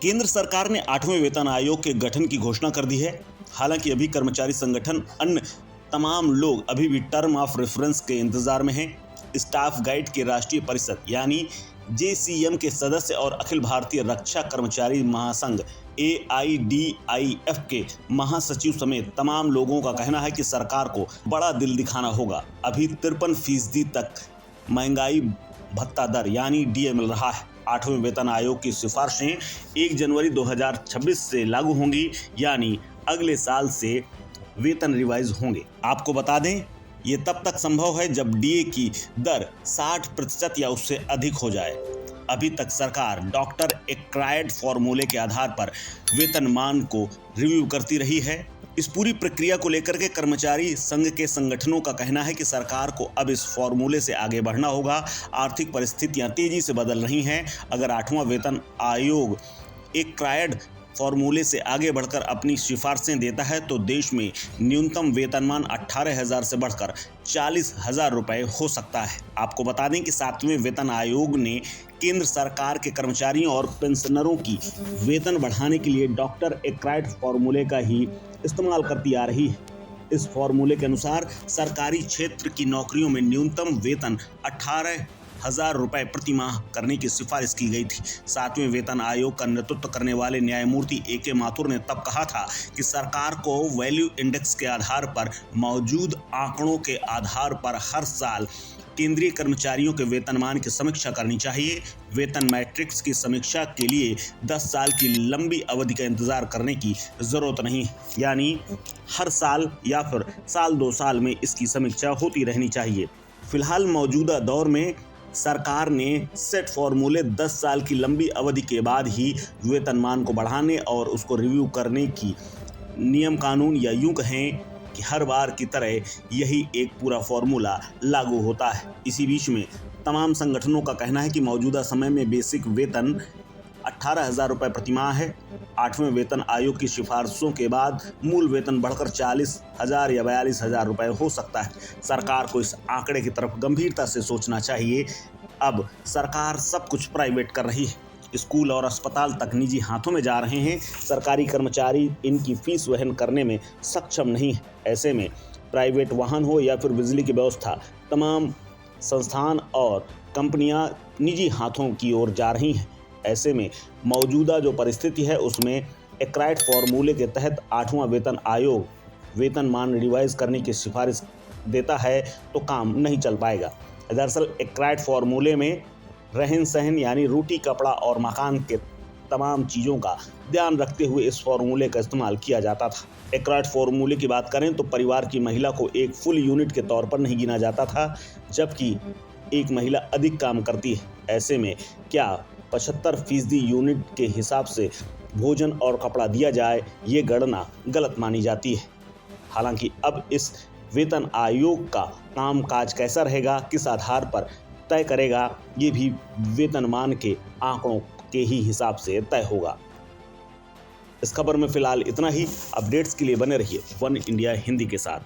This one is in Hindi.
केंद्र सरकार ने 8वें वेतन आयोग के गठन की घोषणा कर दी है। हालांकि अभी कर्मचारी संगठन अन्य तमाम लोग अभी भी टर्म ऑफ रेफरेंस के इंतजार में हैं। स्टाफ गाइड के राष्ट्रीय परिषद यानी JCM के सदस्य और अखिल भारतीय रक्षा कर्मचारी महासंघ AIDIF के महासचिव समेत तमाम लोगों का कहना है कि सरकार को बड़ा दिल दिखाना होगा। अभी 53% तक महंगाई भत्ता दर यानी DA मिल रहा है। 8वें वेतन आयोग की सिफारिशें 1 जनवरी 2026 से लागू होंगी, यानी अगले साल से वेतन रिवाइज होंगे। आपको बता दें, ये तब तक संभव है जब DA की दर 60% या उससे अधिक हो जाए। अभी तक सरकार डॉक्टर एक्रायड फॉर्मूले के आधार पर वेतनमान को रिव्यू करती रही है। इस पूरी प्रक्रिया को लेकर के कर्मचारी संघ के संगठनों का कहना है कि सरकार को अब इस फॉर्मूले से आगे बढ़ना होगा। आर्थिक परिस्थितियां तेजी से बदल रही हैं। अगर 8वां वेतन आयोग एक्रायड फॉर्मूले से आगे बढ़कर अपनी सिफारिशें देता है तो देश में न्यूनतम वेतनमान 18,000 से बढ़कर 40,000 रुपए हो सकता है। आपको बता दें कि 7वें वेतन आयोग ने केंद्र सरकार के कर्मचारियों और पेंशनरों की वेतन बढ़ाने के लिए डॉक्टर एक्रायड फॉर्मूले का ही इस्तेमाल करती आ रही है। इस फॉर्मूले के अनुसार सरकारी क्षेत्र की नौकरियों में न्यूनतम वेतन 18,000 रुपए प्रति माह करने की सिफारिश की गई थी। 7वें वेतन आयोग का नेतृत्व करने वाले न्यायमूर्ति AK माथुर ने तब कहा था कि सरकार को वैल्यू इंडेक्स के आधार पर मौजूद आंकड़ों के आधार पर हर साल केंद्रीय कर्मचारियों के वेतनमान की समीक्षा करनी चाहिए। वेतन मैट्रिक्स की समीक्षा के लिए 10 साल की लंबी अवधि का इंतजार करने की जरूरत नहीं, यानी हर साल या फिर साल 2 साल में इसकी समीक्षा होती रहनी चाहिए। फिलहाल मौजूदा दौर में सरकार ने सेट फॉर्मूले 10 साल की लंबी अवधि के बाद ही वेतनमान को बढ़ाने और उसको रिव्यू करने की नियम कानून, या यूं कहें कि हर बार की तरह यही एक पूरा फॉर्मूला लागू होता है। इसी बीच में तमाम संगठनों का कहना है कि मौजूदा समय में बेसिक वेतन 18,000 रुपये प्रति माह है। 8वें वेतन आयोग की सिफारिशों के बाद मूल वेतन बढ़कर 40,000 या 42,000 रुपये हो सकता है। सरकार को इस आंकड़े की तरफ गंभीरता से सोचना चाहिए। अब सरकार सब कुछ प्राइवेट कर रही है। स्कूल और अस्पताल तक निजी हाथों में जा रहे हैं। सरकारी कर्मचारी इनकी फीस वहन करने में सक्षम नहीं है। ऐसे में प्राइवेट वाहन हो या फिर बिजली की व्यवस्था, तमाम संस्थान और कंपनियां निजी हाथों की ओर जा रही हैं। ऐसे में मौजूदा जो परिस्थिति है उसमें एक्रायड फॉर्मूले के तहत 8वां वेतन आयोग वेतनमान रिवाइज करने की सिफारिश देता है तो काम नहीं चल पाएगा। दरअसल एक्रायड फॉर्मूले में रहन सहन यानी रोटी, कपड़ा और मकान के तमाम चीज़ों का ध्यान रखते हुए इस फॉर्मूले का इस्तेमाल किया जाता था। एक्रायड फॉर्मूले की बात करें तो परिवार की महिला को एक फुल यूनिट के तौर पर नहीं गिना जाता था, जबकि एक महिला अधिक काम करती है। ऐसे में क्या 75% यूनिट के हिसाब से भोजन और कपड़ा दिया जाए, ये गणना गलत मानी जाती है। हालांकि अब इस वेतन आयोग का कामकाज कैसा रहेगा, किस आधार पर तय करेगा, ये भी वेतनमान के आंकड़ों के ही हिसाब से तय होगा। इस खबर में फिलहाल इतना ही। अपडेट्स के लिए बने रहिए वन इंडिया हिंदी के साथ।